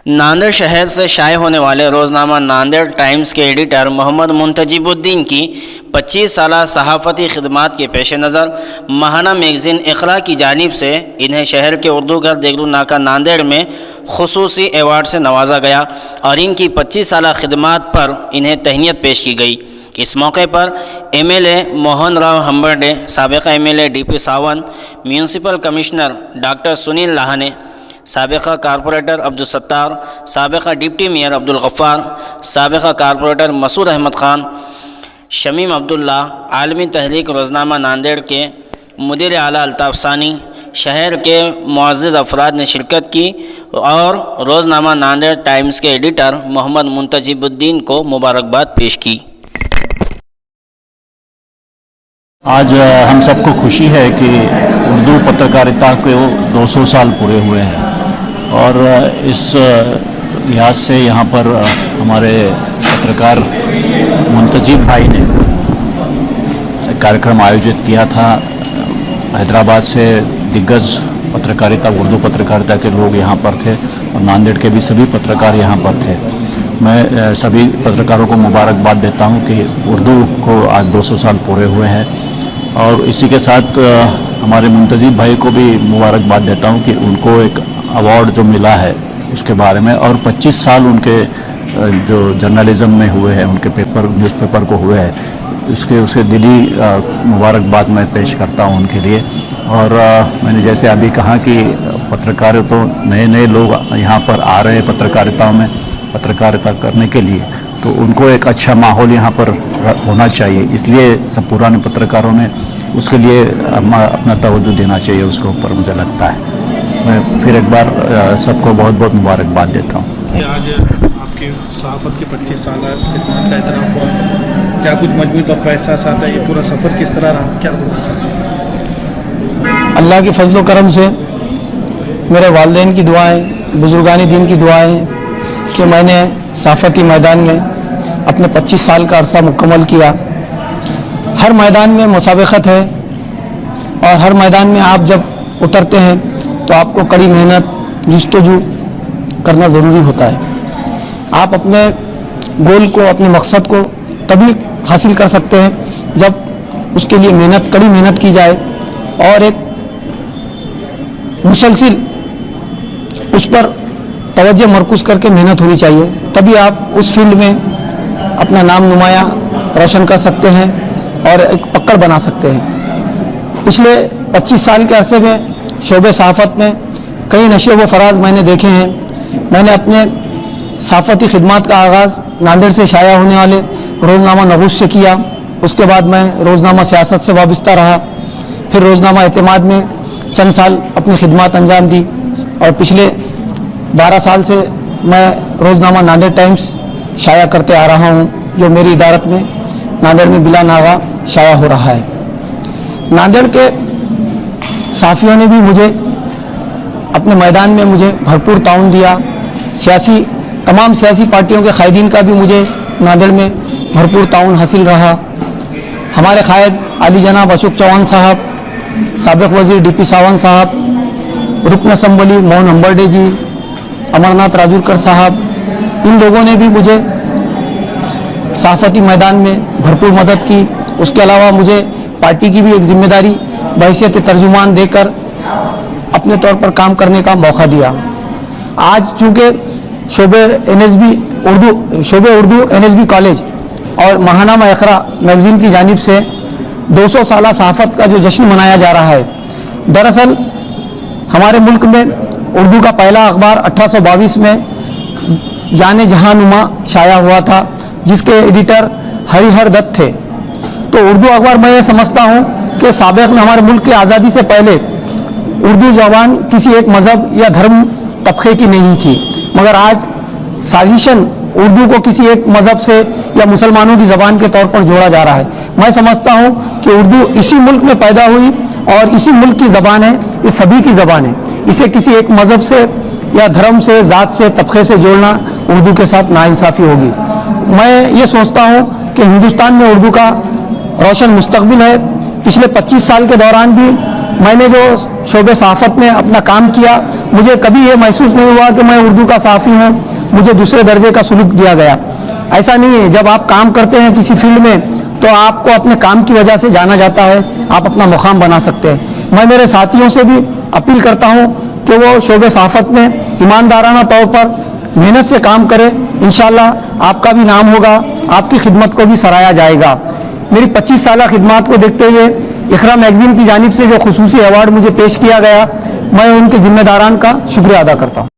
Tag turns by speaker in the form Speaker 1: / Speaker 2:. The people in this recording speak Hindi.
Speaker 1: नांदेड़ शहर से शाये होने वाले रोज़नामा नांदेड़ टाइम्स के एडिटर मोहम्मद मुंतजिबुद्दीन की 25 साला सहाफ़ती खिदमात के पेश नज़र माहाना मैगज़ीन इक़रा की जानिब से इन्हें शहर के उर्दू घर देगलू नाका नांदेड़ में खुसूसी एवार्ड से नवाजा गया और इनकी 25 साला खिदमात पर इन्हें तहनीत पेश की गई। इस मौके पर MLA मोहन राव हम्बर्डे, साबिक़ा MLA DP Sawan, municipal commissioner doctor Sunil Lahane, साबिक़ा कारपोरेटर अब्दुल सत्तार, साबिक़ा डिप्टी मेयर अब्दुल गफ़्फ़ार, साबिक़ा कारपोरेटर मसूद अहमद ख़ान, शमीम अब्दुल्ला, आलमी तहरीक रोज़नामा नांदेड़ के मुदीर आला अल्ताफ़ सानी, शहर के मुअज़्ज़ज़ अफराद ने शिरकत की और रोज़नामा नांदेड़ टाइम्स के एडिटर मोहम्मद मुंतजिबुद्दीन को मुबारकबाद पेश की।
Speaker 2: आज हम सबको खुशी है कि उर्दू पत्रकारिता के 200 साल पूरे हुए हैं और इस लिहाज से यहाँ पर हमारे पत्रकार मुंतजिब भाई ने एक कार्यक्रम आयोजित किया था। हैदराबाद से दिग्गज पत्रकारिता, उर्दू पत्रकारिता के लोग यहाँ पर थे और नांदेड़ के भी सभी पत्रकार यहाँ पर थे। मैं सभी पत्रकारों को मुबारकबाद देता हूँ कि उर्दू को आज 200 साल पूरे हुए हैं और इसी के साथ हमारे मुंतजिब भाई को भी मुबारकबाद देता हूँ कि उनको एक अवार्ड जो मिला है उसके बारे में, और 25 साल उनके जो जर्नलिज़म में हुए हैं, उनके न्यूज़पेपर को हुए हैं, उसे दिली मुबारकबाद मैं पेश करता हूँ उनके लिए। और मैंने जैसे अभी कहा कि पत्रकार तो नए लोग यहाँ पर आ रहे हैं पत्रकारिता में पत्रकारिता करने के लिए, तो उनको एक अच्छा माहौल यहाँ पर होना चाहिए, इसलिए सब पुराने पत्रकारों ने उसके लिए अपना तवज्जो देना चाहिए उसके ऊपर, मुझे लगता है। मैं फिर एक बार सबको बहुत बहुत मुबारकबाद देता हूँ।
Speaker 3: आज आपकी सहाफ़त की 25 साल खिदमत का एहतराम हुआ, क्या कुछ मजबूत और एहसास आता है? ये पूरा सफ़र किस तरह रहा, क्या बोलना चाहते हैं?
Speaker 4: अल्लाह के फजल करम से मेरे वालिदैन की दुआएं, बुजुर्गानी दीन की दुआएं कि मैंने सहाफ़ती मैदान में अपने 25 साल का अरसा मुकम्मल किया। हर मैदान में मुसाबिक़त है और हर मैदान में आप जब उतरते हैं तो आपको कड़ी मेहनत, जुस्तजू करना ज़रूरी होता है। आप अपने गोल को, अपने मकसद को तभी हासिल कर सकते हैं जब उसके लिए कड़ी मेहनत की जाए और एक मुसलसिल उस पर तवज्जो मरकूज़ करके मेहनत होनी चाहिए, तभी आप उस फील्ड में अपना नाम नुमाया रोशन कर सकते हैं और एक पकड़ बना सकते हैं। पिछले 25 साल के अरसे में शोबे सहाफ़त में कई नशे व फराज मैंने देखे हैं। मैंने अपने सहाफ़ती खिदमात का आगाज़ नांदेड़ से शाया होने वाले रोज़नामा नगूस से किया। उसके बाद मैं रोज़नामा सियासत से वाबस्ता रहा, फिर रोज़नामा एतमाद में चंद साल अपनी खिदमात अंजाम दी और पिछले 12 साल से मैं रोज़नामा नांदेड़ टाइम्स शाया करते आ रहा हूँ, जो मेरी इदारत में नांदेड़ में बिला नागा शाया हो रहा है। नांदेड़ के साफ़ियों ने भी मुझे अपने मैदान में मुझे भरपूर ताउन दिया। तमाम सियासी पार्टियों के कायदीन का भी मुझे नांदेड़ में भरपूर ताउन हासिल रहा। हमारे कायद आली जनाब अशोक चौहान साहब, साबिक़ वज़ीर DP सावन साहब, रुकन असम्बली मोहन हम्बर्डे जी, अमरनाथ राजूरकर साहब, इन लोगों ने भी मुझे सहाफ़ती मैदान में भरपूर मदद की। उसके अलावा मुझे पार्टी की भी एक जिम्मेदारी बहैसियत तर्जुमान देकर अपने तौर पर काम करने का मौका दिया। आज चूँकि शोबे उर्दू NSB कॉलेज और माहाना इक़रा मैगज़ीन की जानिब से 200 साला सहाफ़त का जो जश्न मनाया जा रहा है, दरअसल हमारे मुल्क में उर्दू का पहला अखबार 1822 में जाने जहानुमा शाया हुआ था, जिसके एडिटर हरिहर दत्त थे। तो उर्दू अखबार मैं ये समझता हूँ कि साबिक़ में हमारे मुल्क की आज़ादी से पहले उर्दू ज़बान किसी एक मज़हब या धर्म तबक़े की नहीं थी, मगर आज साजिशन उर्दू को किसी एक मज़हब से या मुसलमानों की ज़बान के तौर पर जोड़ा जा रहा है। मैं समझता हूँ कि उर्दू इसी मुल्क में पैदा हुई और इसी मुल्क की ज़बान है, ये सभी की ज़बान है। इसे किसी एक मज़हब से या धर्म से, ज़ात से, तबक़े से जोड़ना उर्दू के साथ नाइंसाफ़ी होगी। मैं ये सोचता हूँ कि हिंदुस्तान में उर्दू का रोशन मुस्तक़बिल है। पिछले 25 साल के दौरान भी मैंने जो शोबे सहाफ़त में अपना काम किया, मुझे कभी ये महसूस नहीं हुआ कि मैं उर्दू का सहाफ़ी हूँ, मुझे दूसरे दर्जे का सुलूक दिया गया। ऐसा नहीं है। जब आप काम करते हैं किसी फील्ड में तो आपको अपने काम की वजह से जाना जाता है, आप अपना मुकाम बना सकते हैं। मैं मेरे साथियों से भी अपील करता हूँ कि वो शोबे सहाफ़त में ईमानदाराना तौर पर मेहनत से काम करें। इंशाअल्लाह आपका भी नाम होगा, आपकी खिदमत को भी सराहा जाएगा। मेरी 25 साल खिदमत को देखते हुए इकरा मैगज़ीन की जानिब से जो खुसूसी अवार्ड मुझे पेश किया गया, मैं उनके ज़िम्मेदारान का शुक्रिया अदा करता हूँ।